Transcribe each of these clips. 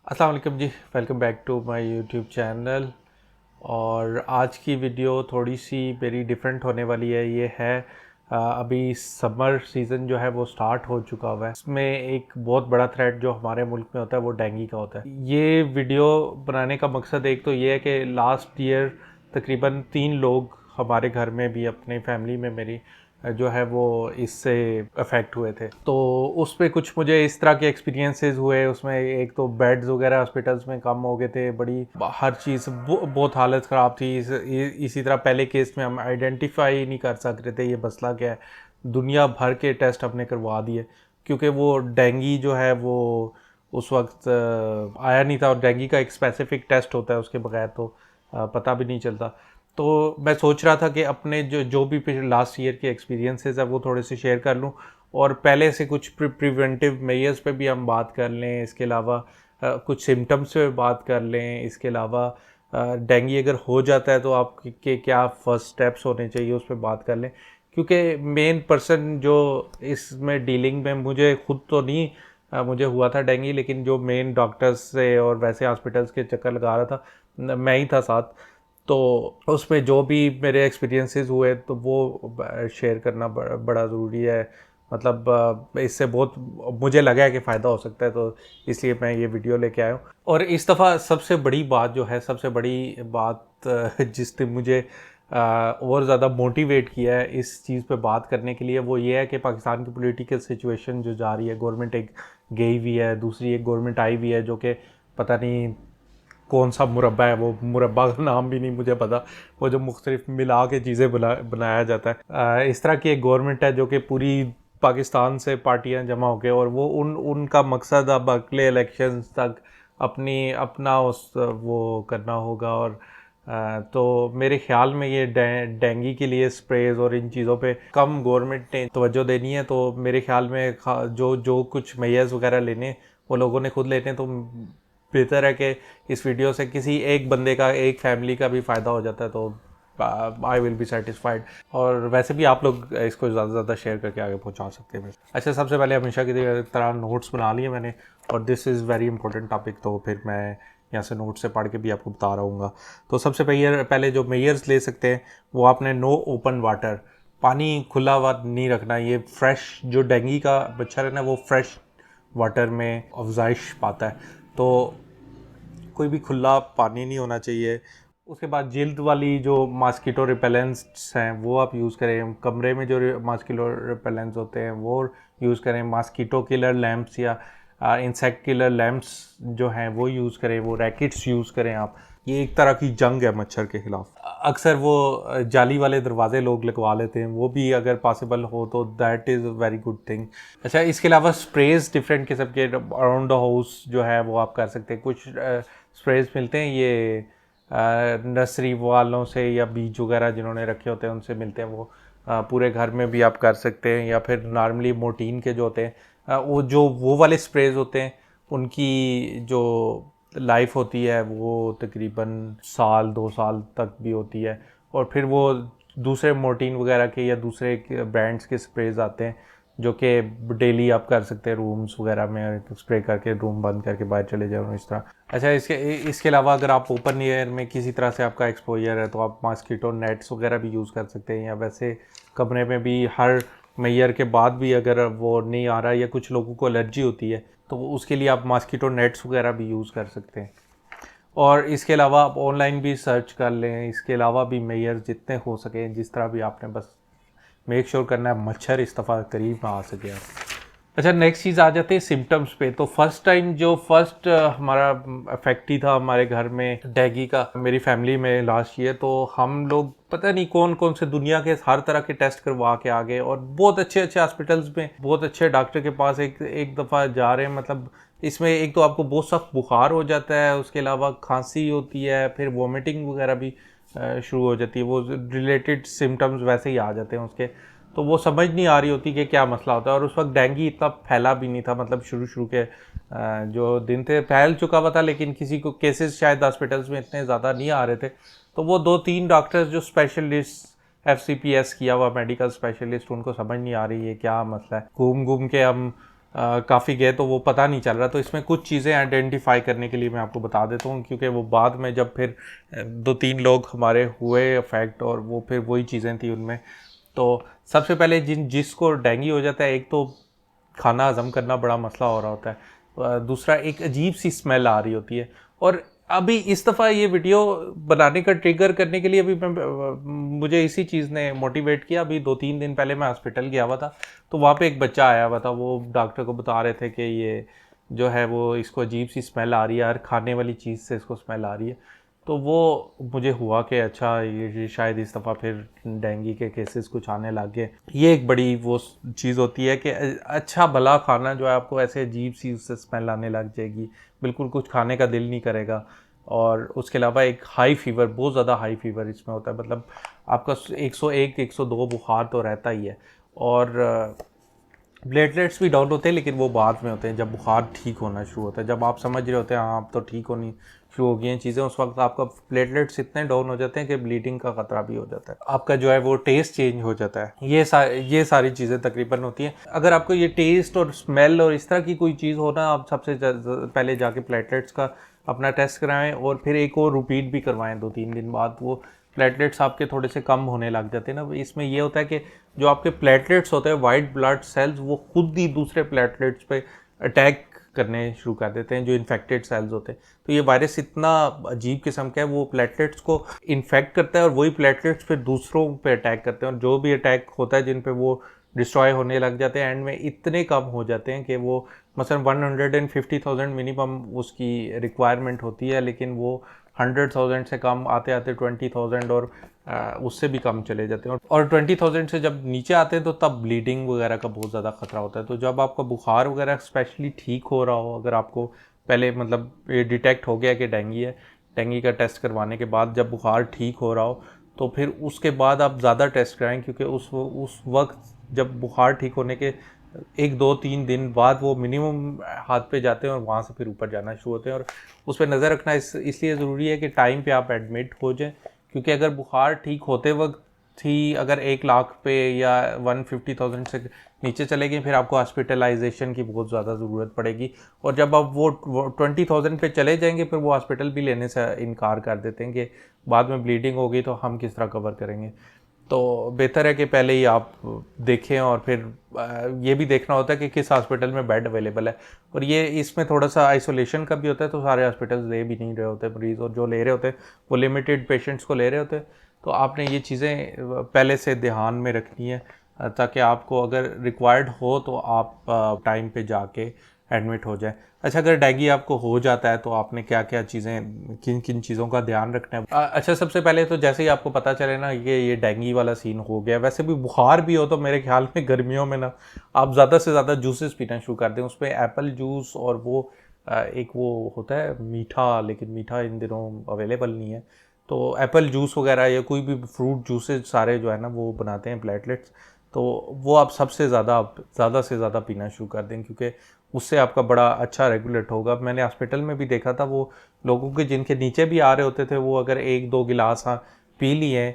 अस्सलाम वालेकुम जी, welcome back to my YouTube channel. और आज की वीडियो थोड़ी सी मेरी डिफरेंट होने वाली है। ये है अभी समर सीज़न जो है वो स्टार्ट हो चुका हुआ है। इसमें एक बहुत बड़ा थ्रेट जो हमारे मुल्क में होता है वो डेंगू का होता है। ये वीडियो बनाने का मकसद एक तो ये है कि लास्ट ईयर तकरीबन 3 लोग हमारे घर में भी, अपनी फैमिली में मेरी, जो है वो इससे अफेक्ट हुए थे। तो उस पे कुछ मुझे इस तरह के एक्सपीरियंसेस हुए। उसमें एक तो बेड्स वगैरह हॉस्पिटल्स में कम हो गए थे, बड़ी हर चीज़ बहुत हालत ख़राब थी। इसी तरह पहले केस में हम आइडेंटिफाई नहीं कर सक रहे थे ये मसला क्या है। दुनिया भर के टेस्ट हमने करवा दिए क्योंकि वो डेंगू जो है वो उस वक्त आया नहीं था, और डेंगू का एक स्पेसिफिक टेस्ट होता है, उसके बगैर तो पता भी नहीं चलता। तो मैं सोच रहा था कि अपने जो भी पिछले लास्ट ईयर के एक्सपीरियंसेस है वो थोड़े से शेयर कर लूँ, और पहले से कुछ प्रिवेंटिव मेजर्स पे भी हम बात कर लें। इसके अलावा कुछ सिम्टम्स पे बात कर लें। इसके अलावा डेंगू अगर हो जाता है तो आपके क्या फर्स्ट स्टेप्स होने चाहिए उस पर बात कर लें। क्योंकि मेन पर्सन जो इसमें डीलिंग में, मुझे खुद तो नहीं मुझे हुआ था डेंगू, लेकिन जो मेन डॉक्टर्स से और वैसे हॉस्पिटल्स के चक्कर लगा रहा था मैं ही था साथ। तो उसमें जो भी मेरे एक्सपीरियंसेस हुए तो वो शेयर करना बड़ा ज़रूरी है। मतलब इससे बहुत मुझे लगा है कि फ़ायदा हो सकता है, तो इसलिए मैं ये वीडियो लेके आया हूँ। और इस दफ़ा सबसे बड़ी बात जो है, सबसे बड़ी बात जिसने मुझे और ज़्यादा मोटिवेट किया है इस चीज़ पे बात करने के लिए, वो ये है कि पाकिस्तान की पॉलिटिकल सिचुएशन जो जा रही है। गवर्नमेंट एक गई हुई है, दूसरी एक गवर्नमेंट आई हुई है जो कि पता नहीं कौन सा मुरब्बा है, वो मुरब्बा का नाम भी नहीं मुझे पता। वो जो मुख्तलिफ मिला के चीज़ें बनाया जाता है, इस तरह की एक गवर्नमेंट है जो कि पूरी पाकिस्तान से पार्टियां जमा हो के, और वो उनका मकसद अब अगले इलेक्शंस तक अपना उस वो करना होगा। और तो मेरे ख्याल में ये डेंगू के लिए स्प्रेज और इन चीज़ों पे कम गवर्नमेंट ने तवज्जो देनी है। तो मेरे ख्याल में जो जो कुछ मेयर्स वगैरह लेने वो लोगों ने खुद लेने, तो बेहतर है कि इस वीडियो से किसी एक बंदे का, एक फैमिली का भी फ़ायदा हो जाता है तो आई विल बी सेटिस्फाइड। और वैसे भी आप लोग इसको ज़्यादा से ज़्यादा शेयर करके आगे पहुंचा सकते हैं। अच्छा, सबसे पहले हमेशा की तरह नोट्स बना लिए मैंने, और this is very important topic, तो फिर मैं यहाँ से नोट से पढ़ के भी आपको बता रहा हूँ। तो सबसे पहले जो मेयर्स ले सकते हैं वो आपने नो ओपन वाटर, पानी खुला हुआ नहीं रखना। ये फ्रेश, जो डेंगू का मच्छर है ना वो फ्रेश वाटर में अफजाइश पाता है, तो कोई भी खुला पानी नहीं होना चाहिए। उसके बाद जिल्द वाली जो मॉस्किटो रिपेलेंट्स हैं वो आप यूज़ करें। कमरे में जो मॉस्किटो रिपेलेंट्स होते हैं वो यूज़ करें। मॉस्किटो किलर लैंप्स या इंसेक्ट किलर लैंप्स जो हैं वो यूज़ करें। वो रैकेट्स यूज़ करें आप। ये एक तरह की जंग है मच्छर के खिलाफ। अक्सर वो जाली वाले दरवाजे लोग लगवा लेते हैं, वो भी अगर पॉसिबल हो तो that is a very good thing. अच्छा, इसके अलावा स्प्रेज डिफरेंट किस्म के अराउंड द हाउस जो है वो आप कर सकते हैं। कुछ स्प्रेज मिलते हैं ये नर्सरी वालों से, या बीज वगैरह जिन्होंने रखे होते हैं उनसे मिलते हैं। वो पूरे घर में भी आप कर सकते हैं, या फिर नॉर्मली मोर्टीन के जो होते हैं वो वाले स्प्रेज होते हैं, उनकी जो लाइफ होती है वो तकरीबन साल 2 साल तक भी होती है। और फिर वो दूसरे मोर्टीन वगैरह के या दूसरे ब्रांड्स के स्प्रेज आते हैं जो कि डेली आप कर सकते हैं रूम्स वगैरह में, स्प्रे करके रूम बंद करके बाहर चले जाओ इस तरह। अच्छा, इसके अलावा अगर आप ओपन एयर में किसी तरह से आपका एक्सपोजर है तो आप मॉस्किटो नेट्स वगैरह भी यूज़ कर सकते हैं। या वैसे कमरे में भी हर मेयर के बाद भी अगर वो नहीं आ रहा, या कुछ लोगों को एलर्जी होती है, तो उसके लिए आप मॉस्किटो नेट्स वगैरह भी यूज़ कर सकते हैं। और इसके अलावा आप ऑनलाइन भी सर्च कर लें। इसके अलावा भी मेयर जितने हो सके, जिस तरह भी आपने, बस मेक श्योर करना है मच्छर इस दफ़ा करीब ना आ सके आप। अच्छा, नेक्स्ट चीज़ आ जाते हैं सिम्टम्स पे। तो फर्स्ट टाइम जो फर्स्ट हमारा इफेक्ट ही था हमारे घर में डेंगू का, मेरी फैमिली में लास्ट ईयर, तो हम लोग पता नहीं कौन कौन से दुनिया के हर तरह के टेस्ट करवा के आ गए, और बहुत अच्छे अच्छे हॉस्पिटल्स में बहुत अच्छे डॉक्टर के पास एक दफ़ा जा रहे हैं। मतलब इसमें एक तो आपको बहुत सख्त बुखार हो जाता है, उसके अलावा खांसी होती है, फिर वॉमिटिंग वगैरह भी शुरू हो जाती है। वो रिलेटेड सिम्टम्स वैसे ही आ जाते हैं उसके, तो वो समझ नहीं आ रही होती कि क्या मसला होता है। और उस वक्त डेंगू इतना फैला भी नहीं था, मतलब शुरू के जो दिन थे फैल चुका हुआ था, लेकिन किसी को केसेस शायद हॉस्पिटल्स में इतने ज़्यादा नहीं आ रहे थे। तो वो 2-3 डॉक्टर्स जो स्पेशलिस्ट, FCPS किया हुआ मेडिकल स्पेशलिस्ट, उनको समझ नहीं आ रही है क्या मसला है। घूम घूम के हम काफ़ी गए तो वो पता नहीं चल रहा। तो इसमें कुछ चीज़ें आइडेंटिफाई करने के लिए मैं आपको बता देता हूँ, क्योंकि वो बाद में जब फिर 2-3 लोग हमारे हुए अफेक्ट और वो फिर वही चीज़ें थी उनमें। तो सबसे पहले जिसको डेंगू हो जाता है, एक तो खाना हज़म करना बड़ा मसला हो रहा होता है, दूसरा एक अजीब सी स्मेल आ रही होती है। और अभी इस दफ़ा ये वीडियो बनाने का ट्रिगर करने के लिए मुझे इसी चीज़ ने मोटिवेट किया। अभी 2-3 दिन पहले मैं हॉस्पिटल गया हुआ था, तो वहाँ पे एक बच्चा आया हुआ था। वो डॉक्टर को बता रहे थे कि ये जो है वो इसको अजीब सी स्मेल आ रही है, हर खाने वाली चीज़ से इसको स्मेल आ रही है। तो वो मुझे हुआ कि अच्छा ये शायद इस दफ़ा फिर डेंगू के केसेस कुछ आने लग गए। ये एक बड़ी वो चीज़ होती है कि अच्छा भला खाना जो है आपको ऐसे अजीब सी उससे स्मेल आने लग जाएगी, बिल्कुल कुछ खाने का दिल नहीं करेगा। और उसके अलावा एक हाई फीवर, बहुत ज़्यादा हाई फीवर इसमें होता है, मतलब आपका 101 102 बुखार तो रहता ही है। और प्लेटलेट्स भी डाउन होते हैं, लेकिन वो बाद में होते हैं जब बुखार ठीक होना शुरू होता है। जब आप समझ रहे होते हैं हाँ अब तो ठीक होनी शुरू हो गई हैं चीज़ें, उस वक्त आपका प्लेटलेट्स इतने डाउन हो जाते हैं कि ब्लीडिंग का खतरा भी हो जाता है, आपका जो है वो टेस्ट चेंज हो जाता है। ये सारी चीज़ें तकरीबन होती हैं। अगर आपको ये टेस्ट और स्मेल और इस तरह की कोई चीज़ हो ना, आप सबसे पहले जाके प्लेटलेट्स का अपना टेस्ट कराएं और फिर एक और रिपीट भी करवाएं 2-3 दिन बाद। वो प्लेटलेट्स आपके थोड़े से कम होने लग जाते हैं ना। इसमें ये होता है कि जो आपके प्लेटलेट्स होते हैं, वाइट ब्लड सेल्स, वो खुद ही दूसरे प्लेटलेट्स पे अटैक करने शुरू कर देते हैं, जो इन्फेक्टेड सेल्स होते हैं। तो ये वायरस इतना अजीब किस्म का है, वो प्लेटलेट्स को इन्फेक्ट करता है और वही प्लेटलेट्स फिर दूसरों पे अटैक करते हैं। और जो भी अटैक होता है जिन पे वो डिस्ट्रॉय होने लग जाते हैं, एंड में इतने कम हो जाते हैं कि वो मसलन 150,000 मिनिमम उसकी रिक्वायरमेंट होती है, लेकिन वो 100,000 से कम आते आते 20,000 और उससे भी कम चले जाते हैं। और 20,000 से जब नीचे आते हैं तो तब ब्लीडिंग वगैरह का बहुत ज़्यादा खतरा होता है। तो जब आपका बुखार वगैरह स्पेशली ठीक हो रहा हो, अगर आपको पहले मतलब ये डिटेक्ट हो गया कि डेंगू है, डेंगू का टेस्ट करवाने के बाद जब बुखार ठीक हो रहा हो, तो फिर उसके बाद आप ज़्यादा टेस्ट कराएं, क्योंकि उस वक्त जब बुखार ठीक होने के 1-2-3 दिन बाद वो मिनिमम हाथ पे जाते हैं और वहाँ से फिर ऊपर जाना शुरू होते हैं। और उस पर नज़र रखना इसलिए ज़रूरी है कि टाइम पे आप एडमिट हो जाएं, क्योंकि अगर बुखार ठीक होते वक्त ही अगर 1 लाख पे या 150,000 से नीचे चले गए, फिर आपको हॉस्पिटलाइजेशन की बहुत ज़्यादा ज़रूरत पड़ेगी। और जब आप वो 20,000 पे चले जाएंगे, फिर वो हॉस्पिटल भी लेने से इनकार कर देते हैं कि बाद में ब्लीडिंग होगी तो हम किस तरह कवर करेंगे। तो बेहतर है कि पहले ही आप देखें, और फिर ये भी देखना होता है कि किस हॉस्पिटल में बेड अवेलेबल है। और ये इसमें थोड़ा सा आइसोलेशन का भी होता है, तो सारे हॉस्पिटल्स ले भी नहीं रहे होते मरीज़, और जो ले रहे होते हैं वो लिमिटेड पेशेंट्स को ले रहे होते हैं। तो आपने ये चीज़ें पहले से ध्यान में रखनी है, ताकि आपको अगर रिक्वायर्ड हो तो आप टाइम पे जाके एडमिट हो जाए। अच्छा, अगर डेंगू आपको हो जाता है तो आपने क्या क्या चीज़ें, किन किन चीज़ों का ध्यान रखना है? अच्छा, सबसे पहले तो जैसे ही आपको पता चले ना ये डेंगू वाला सीन हो गया, वैसे भी बुखार भी हो, तो मेरे ख्याल में गर्मियों में ना आप ज़्यादा से ज़्यादा जूसेस पीना शुरू कर दें। उसमें एप्पल जूस और वो एक वो होता है मीठा, लेकिन मीठा इन दिनों अवेलेबल नहीं है। तो एप्पल जूस वगैरह या कोई भी फ्रूट जूसेस सारे जो है ना वो बनाते हैं प्लेटलेट्स, तो वो आप सबसे ज़्यादा से ज़्यादा पीना शुरू कर दें, क्योंकि उससे आपका बड़ा अच्छा रेगुलेट होगा। मैंने हॉस्पिटल में भी देखा था, वो लोगों के जिनके नीचे भी आ रहे होते थे, वो अगर 1-2 गिलास हाँ पी लिए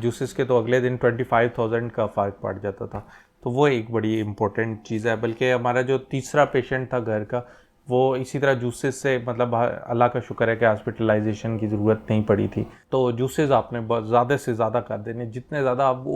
जूसेस के, तो अगले दिन 25,000 का फ़र्क पड़ जाता था। तो वो एक बड़ी इंपॉर्टेंट चीज़ है। बल्कि हमारा जो तीसरा पेशेंट था घर का, वो इसी तरह जूसेस से, मतलब अल्लाह का शुक्र है कि हॉस्पिटलाइजेशन की ज़रूरत नहीं पड़ी थी। तो जूसेस आपने बहुत ज़्यादा से ज़्यादा कर देने, जितने ज़्यादा आप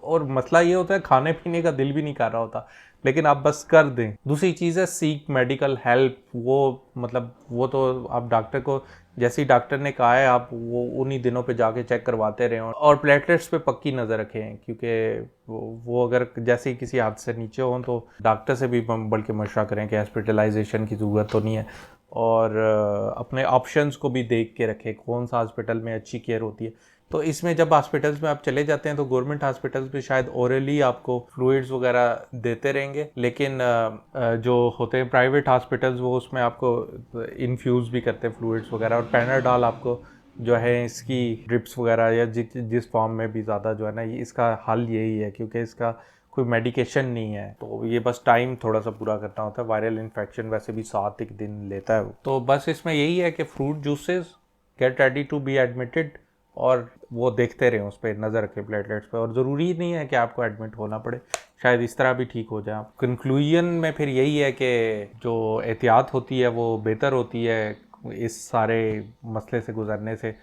और मसला ये होता है खाने पीने का दिल भी नहीं कर रहा होता, लेकिन आप बस कर दें। दूसरी चीज़ है सीक मेडिकल हेल्प। वो मतलब वो तो आप डॉक्टर को, जैसे ही डॉक्टर ने कहा है, आप वो उन्हीं दिनों पे जाके चेक करवाते रहें। और प्लेटलेट्स पे पक्की नज़र रखें, क्योंकि वो अगर जैसे ही किसी हाथ से नीचे हों तो डॉक्टर से भी बल्कि मशवरा करें कि हॉस्पिटलाइजेशन की ज़रूरत तो नहीं है। और अपने ऑप्शंस को भी देख के रखें, कौन सा हॉस्पिटल में अच्छी केयर होती है। तो इसमें जब हॉस्पिटल्स में आप चले जाते हैं, तो गवर्नमेंट हॉस्पिटल्स में शायद ओरली आपको फ्लूइड्स वगैरह देते रहेंगे, लेकिन जो होते हैं प्राइवेट हॉस्पिटल्स, वो उसमें आपको इन्फ्यूज़ भी करते हैं फ्लूइड्स वगैरह। और पैनाडॉल आपको जो है इसकी ड्रिप्स वगैरह या जिस फॉर्म में भी ज़्यादा जो है ना, इसका हल यही है, क्योंकि इसका कोई मेडिकेशन नहीं है। तो ये बस टाइम थोड़ा सा पूरा करना होता है। वायरल इन्फेक्शन वैसे भी 7 दिन लेता है। तो बस इसमें यही है कि fruit juices, get ready to be admitted, और वो देखते रहें, उस पर नज़र रखें प्लेटलेट्स पे, और ज़रूरी नहीं है कि आपको एडमिट होना पड़े, शायद इस तरह भी ठीक हो जाए आप। कंक्लूजन में फिर यही है कि जो एहतियात होती है वो बेहतर होती है इस सारे मसले से गुज़रने से।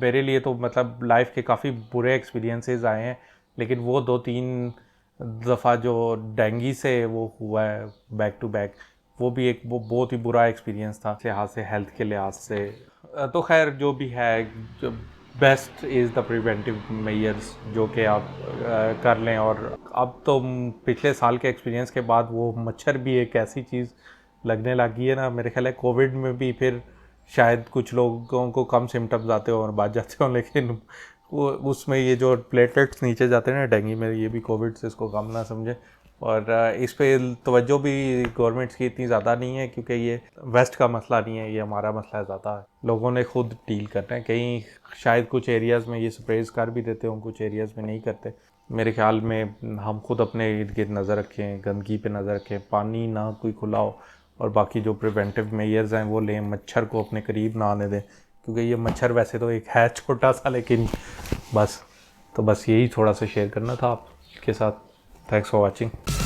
मेरे लिए तो मतलब लाइफ के काफ़ी बुरे एक्सपीरियंसेस आए हैं, लेकिन वो 2-3 दफ़ा जो डेंगू से वो हुआ है बैक टू बैक, वो भी एक वो बहुत ही बुरा एक्सपीरियंस था लिहाज से, हेल्थ के लिहाज से। तो खैर जो भी है, जो best is the preventive measures जो कि आप कर लें। और अब तो पिछले साल के एक्सपीरियंस के बाद वो मच्छर भी एक ऐसी चीज़ लगने लगी है ना, मेरे ख्याल है कोविड में भी फिर शायद कुछ लोगों को कम सिम्टम्स आते हो और बात जाते हो, लेकिन वो उसमें ये जो प्लेटलेट्स नीचे जाते हैं ना डेंगू में, ये भी कोविड से इसको कम ना समझे। और इस पे तवज्जो भी गवर्नमेंट्स की इतनी ज़्यादा नहीं है, क्योंकि ये वेस्ट का मसला नहीं है, ये हमारा मसला ज़्यादा है, लोगों ने खुद डील करना है। कहीं शायद कुछ एरियाज़ में ये स्प्रेज कर भी देते हों, कुछ एरियाज़ में नहीं करते। मेरे ख्याल में हम खुद अपने इर्द गिर्द नज़र रखें, गंदगी पे नज़र रखें, पानी ना कोई खुला हो, और बाकी जो प्रिवेंटिव मेजर्स हैं वो लें, मच्छर को अपने करीब ना आने दें, क्योंकि ये मच्छर वैसे तो एक है छोटा सा, लेकिन बस यही थोड़ा सा शेयर करना था आपके साथ। Thanks for watching.